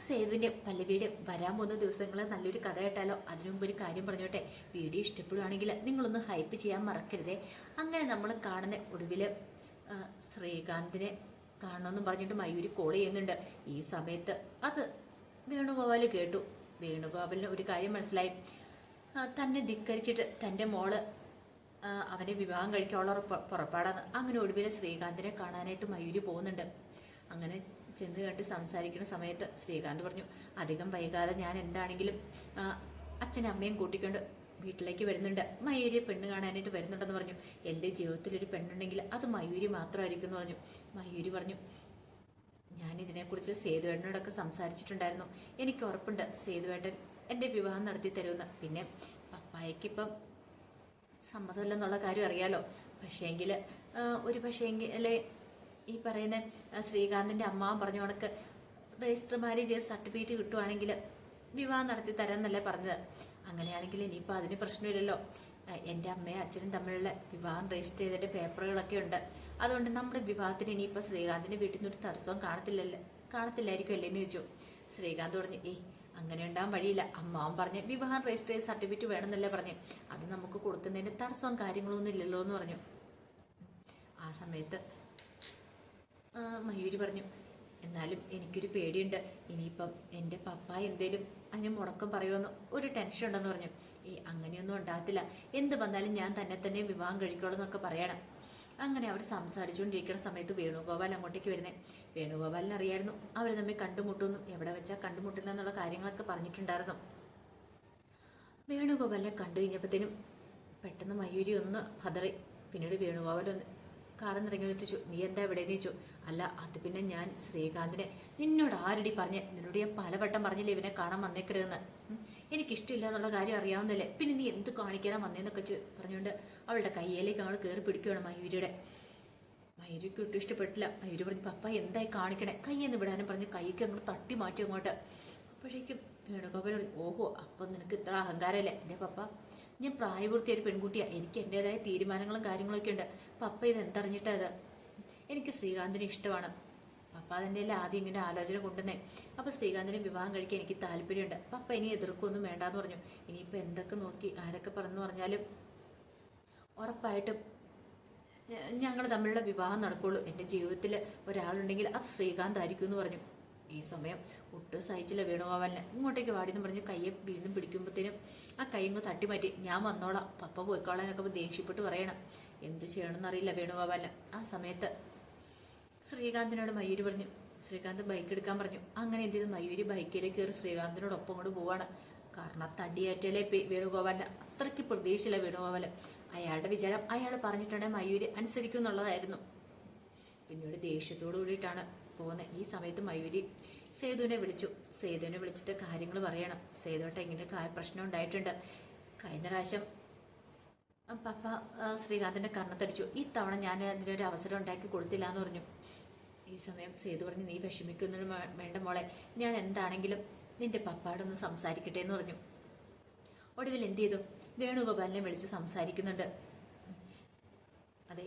നമുക്ക് സേതുവിൻ്റെ പല്ലവിയുടെ വരാൻ പോകുന്ന ദിവസങ്ങൾ നല്ലൊരു കഥ കേട്ടാലോ? അതിനു മുമ്പ് ഒരു കാര്യം പറഞ്ഞോട്ടെ, വീഡിയോ ഇഷ്ടപ്പെടുവാണെങ്കിൽ നിങ്ങളൊന്ന് ഹൈപ്പ് ചെയ്യാൻ മറക്കരുതേ. അങ്ങനെ നമ്മൾ കാണുന്ന ഒടുവിൽ ശ്രീകാന്തിനെ കാണണമെന്ന് പറഞ്ഞിട്ട് മയൂരി കോൾ ചെയ്യുന്നുണ്ട്. ഈ സമയത്ത് അത് വേണുഗോപാൽ കേട്ടു. വേണുഗോപാലിന് ഒരു കാര്യം മനസ്സിലായി, തന്നെ ധിക്കരിച്ചിട്ട് തൻ്റെ മോള് അവനെ വിവാഹം കഴിക്കാനുള്ള പുറപ്പാടാണ്. അങ്ങനെ ഒടുവിൽ ശ്രീകാന്തിനെ കാണാനായിട്ട് മയൂരി പോകുന്നുണ്ട്. അങ്ങനെ ചെന്ന് കേട്ട് സംസാരിക്കുന്ന സമയത്ത് ശ്രീകാന്ത് പറഞ്ഞു, അധികം വൈകാതെ ഞാൻ എന്താണെങ്കിലും അച്ഛനും അമ്മയും കൂട്ടിക്കൊണ്ട് വീട്ടിലേക്ക് വരുന്നുണ്ട്. മയൂരിയെ പെണ്ണ് കാണാനായിട്ട് വരുന്നുണ്ടെന്ന് പറഞ്ഞു. എൻ്റെ ജീവിതത്തിലൊരു പെണ്ണുണ്ടെങ്കിൽ അത് മയൂരി മാത്രമായിരിക്കും എന്ന് പറഞ്ഞു. മയൂരി പറഞ്ഞു, ഞാൻ ഇതിനെക്കുറിച്ച് സേതുവേട്ടനോടൊക്കെ സംസാരിച്ചിട്ടുണ്ടായിരുന്നു. എനിക്ക് ഉറപ്പുണ്ട് സേതുവേട്ടൻ എൻ്റെ വിവാഹം നടത്തി തരുമെന്ന്. പിന്നെ പപ്പായക്കിപ്പം സമ്മതമില്ലെന്നുള്ള കാര്യം അറിയാലോ. പക്ഷേങ്കിൽ ഒരു പക്ഷേങ്കിൽ ഈ പറയുന്ന ശ്രീകാന്തിൻ്റെ അമ്മാവൻ പറഞ്ഞ കണക്ക് രജിസ്റ്റർ മാരേജ് സർട്ടിഫിക്കറ്റ് കിട്ടുവാണെങ്കിൽ വിവാഹം നടത്തി തരാമെന്നല്ലേ പറഞ്ഞത്. അങ്ങനെയാണെങ്കിൽ ഇനിയിപ്പോൾ അതിന് പ്രശ്നമില്ലല്ലോ. എൻ്റെ അമ്മയും അച്ഛനും തമ്മിലുള്ള വിവാഹം രജിസ്റ്റർ ചെയ്തതിൻ്റെ പേപ്പറുകളൊക്കെ ഉണ്ട്. അതുകൊണ്ട് നമ്മുടെ വിവാഹത്തിന് ഇനിയിപ്പോൾ ശ്രീകാന്തിൻ്റെ വീട്ടിൽ നിന്നൊരു തടസ്സവും കാണത്തില്ലായിരിക്കും അല്ലേ എന്ന് ചോദിച്ചു. ശ്രീകാന്ത് പറഞ്ഞു, അങ്ങനെ ഉണ്ടാകാൻ വഴിയില്ല. അമ്മാവൻ പറഞ്ഞ് വിവാഹം രജിസ്റ്റർ ചെയ്ത സർട്ടിഫിക്കറ്റ് വേണമെന്നല്ലേ പറഞ്ഞ്, അത് നമുക്ക് കൊടുക്കുന്നതിന് തടസ്സവും കാര്യങ്ങളൊന്നും ഇല്ലല്ലോ എന്ന് പറഞ്ഞു. ആ സമയത്ത് മയൂരി പറഞ്ഞു, എന്നാലും എനിക്കൊരു പേടിയുണ്ട്, ഇനിയിപ്പം എൻ്റെ പപ്പ എന്തേലും അതിന് മുടക്കം പറയുമെന്ന് ഒരു ടെൻഷൻ ഉണ്ടെന്ന് പറഞ്ഞു. അങ്ങനെയൊന്നും ഉണ്ടാകത്തില്ല, എന്ത് വന്നാലും ഞാൻ തന്നെ വിവാഹം കഴിക്കുള്ളൂ എന്നൊക്കെ പറയണം. അങ്ങനെ അവർ സംസാരിച്ചുകൊണ്ടിരിക്കുന്ന സമയത്ത് വേണുഗോപാൽ അങ്ങോട്ടേക്ക് വരുന്നേ. വേണുഗോപാലിന് അറിയായിരുന്നു അവർ തമ്മിൽ കണ്ടുമുട്ടുന്നു, എവിടെ വെച്ചാൽ കണ്ടുമുട്ടുന്നെന്നുള്ള കാര്യങ്ങളൊക്കെ പറഞ്ഞിട്ടുണ്ടായിരുന്നു. വേണുഗോപാലിനെ കണ്ടു കഴിഞ്ഞപ്പോഴത്തേനും പെട്ടെന്ന് മയൂരി ഒന്ന് പതറി. പിന്നീട് വേണുഗോപാൽ ഒന്ന് കാറിൽ ഇറങ്ങി വെച്ചു, നീ എന്താ ഇവിടെ ചോദിച്ചു. അല്ല, അത് പിന്നെ ഞാൻ ശ്രീകാന്തിനെ നിന്നോട് ആരടി പറഞ്ഞ്, നിന്നോട് ഞാൻ പലവട്ടം പറഞ്ഞില്ലേ ഇവനെ കാണാൻ വന്നേക്കരുതെന്ന്. എനിക്കിഷ്ടമില്ല എന്നുള്ള കാര്യം അറിയാവുന്നല്ലേ, പിന്നെ നീ എന്ത് കാണിക്കാനാ വന്നേന്നൊക്കെ പറഞ്ഞുകൊണ്ട് അവളുടെ കയ്യിലേക്ക് അങ്ങോട്ട് കയറി പിടിക്കുകയാണ് മയൂരിയുടെ. മയൂരിക്ക് ഒട്ടും ഇഷ്ടപ്പെട്ടില്ല. മയൂരി പറഞ്ഞു, പപ്പ എന്തായി കാണിക്കണേ, കയ്യെന്ന് വിടാനും പറഞ്ഞ് കൈക്ക് അങ്ങോട്ട് തട്ടി മാറ്റി അങ്ങോട്ട്. അപ്പോഴേക്കും വേണുഗോപാൽ പറഞ്ഞു, ഓഹോ അപ്പം നിനക്ക് ഇത്ര അഹങ്കാരമല്ലേ. എന്തേ പപ്പ, ഞാൻ പ്രായപൂർത്തിയ ഒരു പെൺകുട്ടിയാണ്, എനിക്ക് എൻ്റെതായ തീരുമാനങ്ങളും കാര്യങ്ങളൊക്കെ ഉണ്ട്. പപ്പ ഇത് എന്തറിഞ്ഞിട്ടാ ഇത്? എനിക്ക് ശ്രീകാന്തിനെ ഇഷ്ടമാണ്. പപ്പ അതിൻ്റെ എല്ലാം ആദ്യം ഇങ്ങനെ ആലോചന കൊണ്ടുവന്നേ. അപ്പോൾ ശ്രീകാന്തിനെ വിവാഹം കഴിക്കാൻ എനിക്ക് താല്പര്യമുണ്ട്. പപ്പ ഇനി എതിർക്കൊന്നും വേണ്ടാന്ന് പറഞ്ഞു. ഇനിയിപ്പോൾ എന്തൊക്കെ നോക്കി ആരൊക്കെ പറഞ്ഞു പറഞ്ഞാലും ഉറപ്പായിട്ടും ഞങ്ങൾ തമ്മിലുള്ള വിവാഹം നടക്കുള്ളൂ. എൻ്റെ ജീവിതത്തിൽ ഒരാളുണ്ടെങ്കിൽ അത് ശ്രീകാന്ത് ആയിരിക്കും എന്ന് പറഞ്ഞു. ഈ സമയം ഒട്ടും സഹിച്ചില്ല വേണുഗോപാലിനെ. ഇങ്ങോട്ടേക്ക് വാടിയെന്ന് പറഞ്ഞ് കയ്യെ വീണ്ടും പിടിക്കുമ്പോഴത്തേനും ആ കൈ അങ്ങ് തട്ടി മാറ്റി. ഞാൻ വന്നോളാം, പപ്പ പോയിക്കോളാനൊക്കെ ദേഷ്യപ്പെട്ട് പറയണം. എന്ത് ചെയ്യണമെന്നറിയില്ല വേണുഗോപാലിന്. ആ സമയത്ത് ശ്രീകാന്തിനോട് മയൂരി പറഞ്ഞു, ശ്രീകാന്ത് ബൈക്ക് എടുക്കാൻ പറഞ്ഞു. അങ്ങനെ എന്ത് ചെയ്തു, മയൂരി ബൈക്കിലേക്ക് കയറി ശ്രീകാന്തിനോടൊപ്പം കൊണ്ട് പോവാണ്. കാരണം തടിയേറ്റല്ലേ വേണുഗോപാലിന്. അത്രയ്ക്ക് പ്രതീക്ഷയില്ല വേണുഗോപാല്. അയാളുടെ വിചാരം അയാൾ പറഞ്ഞിട്ടുണ്ടെങ്കിൽ മയൂരി അനുസരിക്കും എന്നുള്ളതായിരുന്നു. പിന്നീട് ദേഷ്യത്തോടു കൂടിയിട്ടാണ് പോകുന്നത്. ഈ സമയത്ത് മയൂരി സേതുവിനെ വിളിച്ചിട്ട് കാര്യങ്ങൾ പറയണം. സേതുവേട്ട ഇങ്ങനെ പ്രശ്നം ഉണ്ടായിട്ടുണ്ട്. കഴിഞ്ഞ പ്രാവശ്യം പപ്പ ശ്രീകാന്തിന്റെ കർണത്തടിച്ചു, ഈ തവണ ഞാൻ അതിനൊരു അവസരം ഉണ്ടാക്കി കൊടുത്തില്ല എന്ന് പറഞ്ഞു. ഈ സമയം സേതു പറഞ്ഞു, നീ വിഷമിക്കൊന്നും വേണ്ട മോളെ, ഞാൻ എന്താണെങ്കിലും നിന്റെ പപ്പാടൊന്ന് സംസാരിക്കട്ടെ എന്ന് പറഞ്ഞു. ഒടുവിൽ എന്ത് ചെയ്തു, വേണുഗോപാലിനെ വിളിച്ച് സംസാരിക്കുന്നുണ്ട്. അതെ,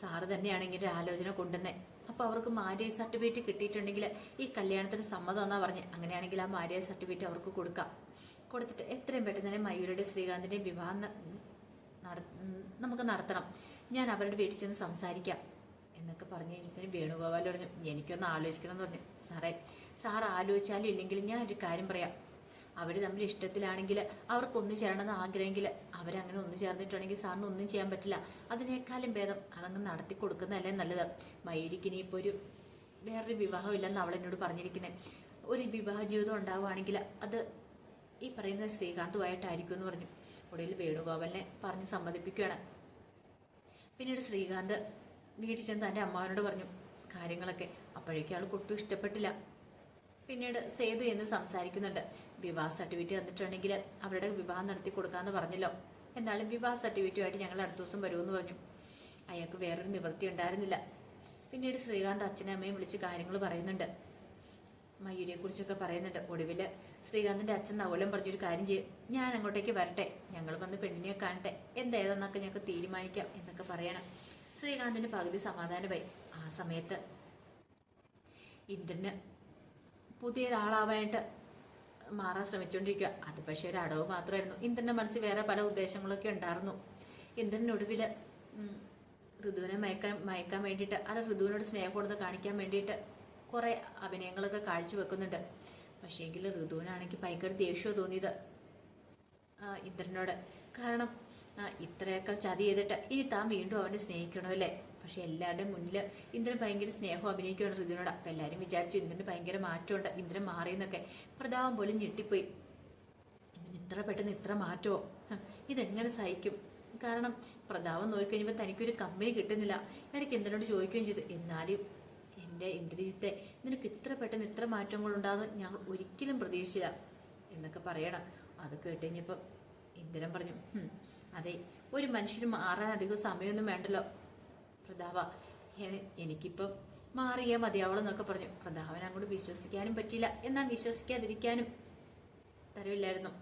സാറ് തന്നെയാണ് ഇങ്ങനെ ഒരു ആലോചന കൊണ്ടുവന്നേ. അപ്പോൾ അവർക്ക് മാര്യേജ് സർട്ടിഫിക്കറ്റ് കിട്ടിയിട്ടുണ്ടെങ്കിൽ ഈ കല്യാണത്തിന് സമ്മതം എന്നാ പറഞ്ഞ്. അങ്ങനെയാണെങ്കിൽ ആ മാര്യേജ് സർട്ടിഫിക്കറ്റ് അവർക്ക് കൊടുത്തിട്ട് എത്രയും പെട്ടെന്ന് തന്നെ മയൂരിയുടെ ശ്രീകാന്തിന്റെ വിവാഹം നമുക്ക് നടത്തണം. ഞാൻ അവരുടെ വീട്ടിൽ ചെന്ന് സംസാരിക്കാം എന്നൊക്കെ പറഞ്ഞു കഴിഞ്ഞാൽ വേണുഗോപാൽ പറഞ്ഞു, എനിക്കൊന്ന് ആലോചിക്കണം എന്ന് പറഞ്ഞു. സാർ ആലോചിച്ചാലും ഇല്ലെങ്കിലും ഞാൻ ഒരു കാര്യം പറയാം. അവർ തമ്മിൽ ഇഷ്ടത്തിലാണെങ്കിൽ അവർക്കൊന്നു ചേരണമെന്ന് ആഗ്രഹമെങ്കിൽ അവരങ്ങനെ ഒന്നു ചേർന്നിട്ടുണ്ടെങ്കിൽ സാറിന് ഒന്നും ചെയ്യാൻ പറ്റില്ല. അതിനേക്കാളും ഭേദം അതങ്ങ് നടത്തി കൊടുക്കുന്നതല്ലേ നല്ലത്. മയൂരിക്ക് ഇനിയിപ്പോൾ വേറൊരു വിവാഹം ഇല്ലെന്ന് അവൾ എന്നോട് പറഞ്ഞിരിക്കുന്നത്. ഒരു വിവാഹ ജീവിതം ഉണ്ടാവുകയാണെങ്കിൽ അത് ഈ പറയുന്ന ശ്രീകാന്തുമായിട്ടായിരിക്കും എന്ന് പറഞ്ഞു. ഒടുവിൽ വേണുഗോപാലിനെ പറഞ്ഞ് സമ്മതിപ്പിക്കുകയാണ്. പിന്നീട് ശ്രീകാന്ത് വീട്ടിൽ ചെന്ന് തൻ്റെ അമ്മാവനോട് പറഞ്ഞു കാര്യങ്ങളൊക്കെ. അപ്പോഴേക്കും ആൾ ഒട്ടും ഇഷ്ടപ്പെട്ടില്ല. പിന്നീട് സേതു എന്ന് സംസാരിക്കുന്നുണ്ട്. വിവാഹ സർട്ടിഫിക്കറ്റ് തന്നിട്ടുണ്ടെങ്കിൽ അവരുടെ വിവാഹം നടത്തി കൊടുക്കാമെന്ന് പറഞ്ഞല്ലോ. എന്നാലും വിവാഹ സർട്ടിഫിക്കറ്റുമായിട്ട് ഞങ്ങൾ അടുത്ത ദിവസം വരുമെന്ന് പറഞ്ഞു. അയാൾക്ക് വേറൊരു നിവൃത്തി ഉണ്ടായിരുന്നില്ല. പിന്നീട് ശ്രീകാന്ത് അച്ഛനും അമ്മയും വിളിച്ച് കാര്യങ്ങൾ പറയുന്നുണ്ട്. മയൂരിയെ കുറിച്ചൊക്കെ പറയുന്നുണ്ട്. ഒടുവിൽ ശ്രീകാന്തിന്റെ അച്ഛൻ നവലം പറഞ്ഞൊരു കാര്യം ചെയ്യും, ഞാൻ അങ്ങോട്ടേക്ക് വരട്ടെ, ഞങ്ങൾ വന്ന് പെണ്ണിനെ കാണട്ടെ, എന്തായതെന്നൊക്കെ ഞങ്ങൾക്ക് തീരുമാനിക്കാം എന്നൊക്കെ പറയണം. ശ്രീകാന്തിന്റെ പകുതി സമാധാനമായി. ആ സമയത്ത് ഇന്ദ്രന് പുതിയൊരാളാവാനായിട്ട് മാറാൻ ശ്രമിച്ചുകൊണ്ടിരിക്കുക. അത് പക്ഷേ ഒരു അടവ് മാത്രമായിരുന്നു. ഇന്ദ്രന്റെ മനസ്സിൽ വേറെ പല ഉദ്ദേശങ്ങളൊക്കെ ഉണ്ടായിരുന്നു. ഇന്ദ്രനൊടുവിൽ ഋതുവിനെ മയക്കാൻ വേണ്ടിയിട്ട്, അല്ല ഋതുവിനോട് സ്നേഹം കൊടുത്ത് കാണിക്കാൻ വേണ്ടിയിട്ട് കുറെ അഭിനയങ്ങളൊക്കെ കാഴ്ചവെക്കുന്നുണ്ട്. പക്ഷേങ്കിൽ ഋതുവിനാണെങ്കിൽ ഭയങ്കര ദേഷ്യമോ തോന്നിയത് ഇന്ദ്രനോട്. കാരണം ഇത്രയൊക്കെ ചതി ചെയ്തിട്ട് ഇനി താൻ വീണ്ടും അവനെ സ്നേഹിക്കണമല്ലേ? പക്ഷെ എല്ലാവരുടെയും മുന്നിൽ ഇന്ദ്രൻ ഭയങ്കര സ്നേഹം അഭിനയിക്കുകയാണ് ഋതുവിനോട്. അപ്പം എല്ലാവരും വിചാരിച്ചു ഇന്ദ്രന് ഭയങ്കര മാറ്റമുണ്ട്, ഇന്ദ്രൻ മാറിയെന്നൊക്കെ. പ്രതാപം പോലും ഞെട്ടിപ്പോയി. ഇത്ര പെട്ടെന്ന് ഇത്ര മാറ്റമോ? ഇതെങ്ങനെ സഹിക്കും? കാരണം പ്രതാപം നോക്കിക്കഴിഞ്ഞപ്പോൾ തനിക്കൊരു കമ്പനി കിട്ടുന്നില്ല. ഇടയ്ക്ക് ഇന്ദ്രനോട് ചോദിക്കുകയും ചെയ്തു, എന്നാലും എൻ്റെ ഇന്ദ്രജിത്തെ, നിനക്ക് ഇത്ര പെട്ടെന്ന് ഇത്ര മാറ്റങ്ങളുണ്ടാകുന്ന ഞങ്ങൾ ഒരിക്കലും പ്രതീക്ഷിച്ചില്ല എന്നൊക്കെ പറയണം. അത് കേട്ടുകഴിഞ്ഞപ്പം ഇന്ദ്രൻ പറഞ്ഞു, അതെ, ഒരു മനുഷ്യന് മാറാൻ അധികം സമയമൊന്നും വേണ്ടല്ലോ പ്രതാപ, എനിക്കിപ്പം മാറിയാൽ മതിയാവളം എന്നൊക്കെ പറഞ്ഞു. പ്രതാപൻ അങ്ങോട്ട് വിശ്വസിക്കാനും പറ്റിയില്ല, എന്നാൽ വിശ്വസിക്കാതിരിക്കാനും തരവില്ലായിരുന്നു.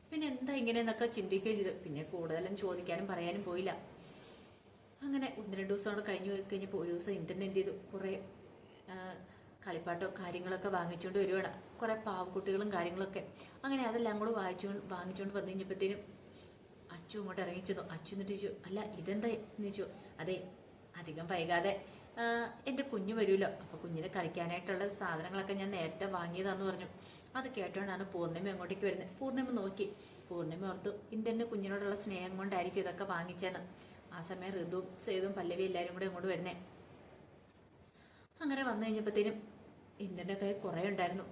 പിന്നെ എന്താ ഇങ്ങനെയെന്നൊക്കെ ചിന്തിക്കുകയും ചെയ്തു. പിന്നെ കൂടുതലും ചോദിക്കാനും പറയാനും പോയില്ല. അങ്ങനെ 1-2 ദിവസം അവിടെ കഴിഞ്ഞു പോയി കഴിഞ്ഞപ്പോൾ ഒരു ദിവസം ഇന്ദ്രൻ എന്ത് ചെയ്തു, കുറേ കളിപ്പാട്ടോ കാര്യങ്ങളൊക്കെ വാങ്ങിച്ചുകൊണ്ട് വരുവാണ്. കുറേ പാവക്കുട്ടികളും കാര്യങ്ങളൊക്കെ. അങ്ങനെ അതെല്ലാം കൂടെ വാങ്ങിച്ചുകൊണ്ട് വന്നു കഴിഞ്ഞപ്പോഴത്തേനും അച്ചു അങ്ങോട്ട് ഇറങ്ങിച്ചെന്നു. അച്ചു എന്നിട്ട് ചോദിച്ചു, അല്ല ഇതെന്താ എന്ന് ചോദിച്ചു. അതെ, അധികം വൈകാതെ എൻ്റെ കുഞ്ഞു വരുമല്ലോ, അപ്പോൾ കുഞ്ഞിനെ കളിക്കാനായിട്ടുള്ള സാധനങ്ങളൊക്കെ ഞാൻ നേരത്തെ വാങ്ങിയതാന്ന് പറഞ്ഞു. അത് കേട്ടോണ്ടാണ് പൂർണ്ണിമ അങ്ങോട്ടേക്ക് വരുന്നത്. പൂർണ്ണിമ നോക്കി. പൂർണ്ണിമ ഓർത്തു ഇന്ദ്രൻ്റെ കുഞ്ഞിനോടുള്ള സ്നേഹം കൊണ്ടായിരിക്കും ഇതൊക്കെ വാങ്ങിച്ചതെന്ന്. ആ സമയം ഋതുവും സേതുവും പല്ലവി എല്ലാവരും കൂടെ അങ്ങോട്ട് വരുന്നേ. അങ്ങനെ വന്നു കഴിഞ്ഞപ്പോഴത്തേനും ഇന്ദ്രൻ്റെ കയ്യിൽ കുറേ ഉണ്ടായിരുന്നു.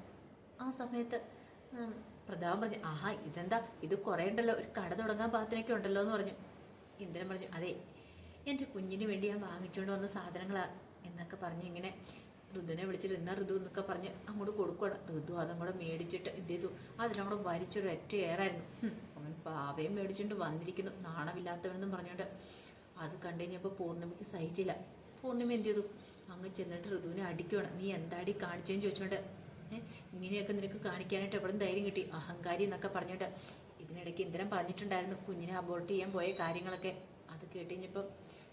ആ സമയത്ത് പ്രതാപം പറഞ്ഞു, ആഹാ ഇതെന്താ, ഇത് കുറേ ഉണ്ടല്ലോ, ഒരു കട തുടങ്ങാൻ പാകത്തിനൊക്കെ ഉണ്ടല്ലോ എന്ന് പറഞ്ഞു. ഇന്ദ്രൻ പറഞ്ഞു, അതെ, എൻ്റെ കുഞ്ഞിന് വേണ്ടി ഞാൻ വാങ്ങിച്ചുകൊണ്ട് വന്ന സാധനങ്ങളാ എന്നൊക്കെ പറഞ്ഞ് ഇങ്ങനെ ഋതുവിനെ വിളിച്ചിട്ട് ഇന്നാ ഋതു എന്നൊക്കെ പറഞ്ഞ് അങ്ങോട്ട് കൊടുക്കുകയാണ്. ഋതു അതും കൂടെ മേടിച്ചിട്ട് എന്ത് ചെയ്തു, അതിലും കൂടെ വലിച്ചൊരു ഒറ്റ ഏറായിരുന്നു. അവൻ പാവയും മേടിച്ചുകൊണ്ട് വന്നിരിക്കുന്നു, നാണമില്ലാത്തവനെന്നും പറഞ്ഞുകൊണ്ട്. അത് കണ്ടു കഴിഞ്ഞപ്പോൾ പൂർണ്ണിമയ്ക്ക് സഹിച്ചില്ല. പൂർണ്ണിമ എന്ത് ചെയ്തു, അങ്ങ് ചെന്നിട്ട് ഋതുവിനെ അടിക്കുകയാണ്. നീ എന്താടി കാണിച്ചതെന്ന് ചോദിച്ചോണ്ട്, ഇങ്ങനെയൊക്കെ നിനക്ക് കാണിക്കാനായിട്ട് എവിടെ നിന്ന് ധൈര്യം കിട്ടി, അഹങ്കാരി എന്നൊക്കെ പറഞ്ഞിട്ട്. ഇതിനിടയ്ക്ക് ഇന്ദ്രൻ പറഞ്ഞിട്ടുണ്ടായിരുന്നു കുഞ്ഞിനെ അബോർട്ട് ചെയ്യാൻ പോയ കാര്യങ്ങളൊക്കെ. അത് കേട്ടുകഴിഞ്ഞപ്പം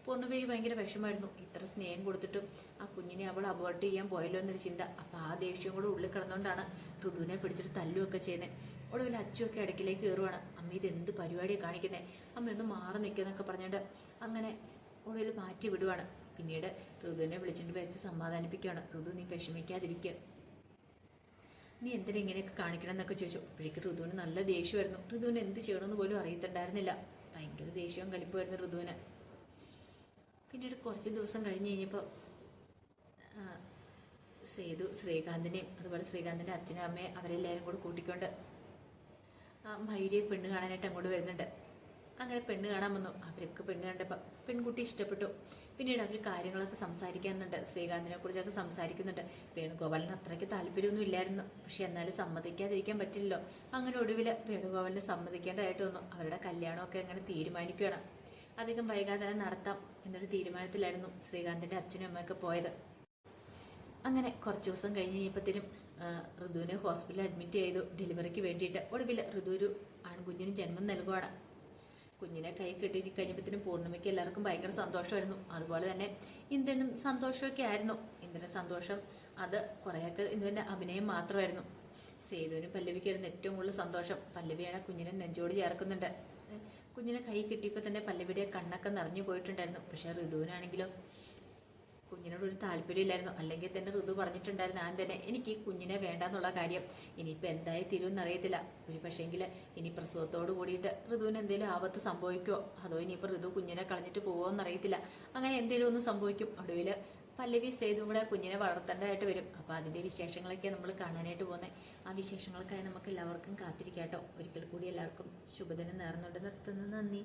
പൂർണ്ണിമയ്ക്ക് ഭയങ്കര വിഷമായിരുന്നു. ഇത്ര സ്നേഹം കൊടുത്തിട്ടും ആ കുഞ്ഞിനെ അവൾ അബോർട്ട് ചെയ്യാൻ പോയല്ലോ എന്നൊരു ചിന്ത. അപ്പം ആ ദേഷ്യം കൂടെ ഉള്ളിൽ കിടന്നുകൊണ്ടാണ് ഋതുവിനെ പിടിച്ചിട്ട് തല്ലുമൊക്കെ ചെയ്യുന്നത്. ഒടുവിൽ അച്ചുവൊക്കെ ഇടയ്ക്കിലേക്ക് കയറുവാണ്. അമ്മ ഇതെന്ത് പരിപാടിയാണ് കാണിക്കുന്നത്, അമ്മ ഒന്ന് മാറി നിൽക്കുന്നൊക്കെ പറഞ്ഞിട്ട് അങ്ങനെ ഒടുവിൽ മാറ്റി വിടുവാണ്. പിന്നീട് ഋതുവിനെ വിളിച്ചിട്ട് വെച്ച് സമാധാനിപ്പിക്കുകയാണ്. ഋതു, നീ വിഷമിക്കാതിരിക്കുക, നീ എന്തിനാ ഇങ്ങനെയൊക്കെ കാണിക്കണം എന്നൊക്കെ ചോദിച്ചു. അപ്പോഴേക്ക് ഋതുവിന് നല്ല ദേഷ്യമായിരുന്നു. ഋതുവിന് എന്ത് ചെയ്യണമെന്ന് പോലും അറിയത്തുണ്ടായിരുന്നില്ല. ഭയങ്കര ദേഷ്യവും കലിപ്പുമായിരുന്നു ഋതുവിന്. പിന്നീട് കുറച്ച് ദിവസം കഴിഞ്ഞ് കഴിഞ്ഞപ്പോൾ സേതു ശ്രീകാന്തിനെയും അതുപോലെ ശ്രീകാന്തിൻ്റെ അച്ഛനും അമ്മയും അവരെല്ലാവരും കൂടെ കൂട്ടിക്കൊണ്ട് മയൂരിയെ പെണ്ണ് കാണാനായിട്ട് അങ്ങോട്ട് വരുന്നുണ്ട്. അങ്ങനെ പെണ്ണ് കാണാൻ വന്നു. അവർക്ക് പെണ്ണ് കണ്ടപ്പോൾ പെൺകുട്ടി ഇഷ്ടപ്പെട്ടു. പിന്നീട് അവർ കാര്യങ്ങളൊക്കെ സംസാരിക്കുന്നുണ്ട്, ശ്രീകാന്തിനെ കുറിച്ചൊക്കെ സംസാരിക്കുന്നുണ്ട്. വേണുഗോപാലിന് അത്രയ്ക്ക് താല്പര്യമൊന്നും ഇല്ലായിരുന്നു. പക്ഷെ എന്നാലും സമ്മതിക്കാതിരിക്കാൻ പറ്റില്ലല്ലോ. അങ്ങനെ ഒടുവിൽ വേണുഗോപാലിനെ സമ്മതിക്കേണ്ടതായിട്ട് വന്നു. അവരുടെ കല്യാണമൊക്കെ അങ്ങനെ തീരുമാനിക്കുകയാണ്. അധികം വൈകാതെ തന്നെ നടത്താം എന്നൊരു തീരുമാനത്തിലായിരുന്നു ശ്രീകാന്തിൻ്റെ അച്ഛനും അമ്മയൊക്കെ പോയത്. അങ്ങനെ കുറച്ച് ദിവസം കഴിഞ്ഞ് കഴിഞ്ഞപ്പോഴത്തേനും ഋതുവിനെ ഹോസ്പിറ്റലിൽ അഡ്മിറ്റ് ചെയ്തു ഡെലിവറിക്ക് വേണ്ടിയിട്ട്. ഒടുവിൽ ഋതു ഒരു ആൺകുഞ്ഞിന് ജന്മം നൽകുവാണ്. കുഞ്ഞിനെ കൈ കെട്ടി കഴിഞ്ഞപ്പോഴത്തേനും പൂർണ്ണിമയ്ക്ക് എല്ലാവർക്കും ഭയങ്കര സന്തോഷമായിരുന്നു. അതുപോലെ തന്നെ ഇന്ദ്രനും സന്തോഷമൊക്കെ ആയിരുന്നു. ഇന്ദ്രൻ്റെ സന്തോഷം അത് കുറേയൊക്കെ ഇന്ദ്രൻ്റെ അഭിനയം മാത്രമായിരുന്നു. സേതുവിനും പല്ലവിക്കായിരുന്നു ഏറ്റവും കൂടുതൽ സന്തോഷം. പല്ലവിയാണ് കുഞ്ഞിനെ നെഞ്ചോട് ചേർക്കുന്നുണ്ട്. കുഞ്ഞിനെ കൈ കിട്ടിയപ്പോൾ തന്നെ പല്ലവിയുടെ കണ്ണൊക്കെ നിറഞ്ഞു പോയിട്ടുണ്ടായിരുന്നു. പക്ഷേ ഋതുവിനാണെങ്കിലോ കുഞ്ഞിനോട് ഒരു താല്പര്യമില്ലായിരുന്നു. അല്ലെങ്കിൽ തന്നെ ഋതു പറഞ്ഞിട്ടുണ്ടായിരുന്നു ഞാൻ തന്നെ എനിക്ക് ഈ കുഞ്ഞിനെ വേണ്ടാന്നുള്ള കാര്യം. ഇനിയിപ്പോൾ എന്തായി തീരുമെന്ന് അറിയത്തില്ല. ഒരു പക്ഷേങ്കിൽ ഇനി പ്രസവത്തോട് കൂടിയിട്ട് ഋതുവിന് എന്തെങ്കിലും ആപത്ത് സംഭവിക്കുമോ, അതോ ഇനിയിപ്പോൾ ഋതു കുഞ്ഞിനെ കളഞ്ഞിട്ട് പോകുമോ എന്നറിയത്തില്ല. അങ്ങനെ എന്തെങ്കിലും ഒന്ന് സംഭവിക്കും. ഒടുവിൽ പല്ലവി സേതുവും കൂടെ കുഞ്ഞിനെ വളർത്തേണ്ടതായിട്ട് വരും. അപ്പോൾ അതിൻ്റെ വിശേഷങ്ങളൊക്കെ നമ്മൾ കാണാനായിട്ട് പോകുന്നത്. ആ വിശേഷങ്ങൾക്കായി നമുക്ക് എല്ലാവർക്കും കാത്തിരിക്കാം കേട്ടോ. ഒരിക്കൽ കൂടി എല്ലാവർക്കും ശുഭദിനം നേർന്നുകൊണ്ട് നിർത്തുന്നു. നന്ദി.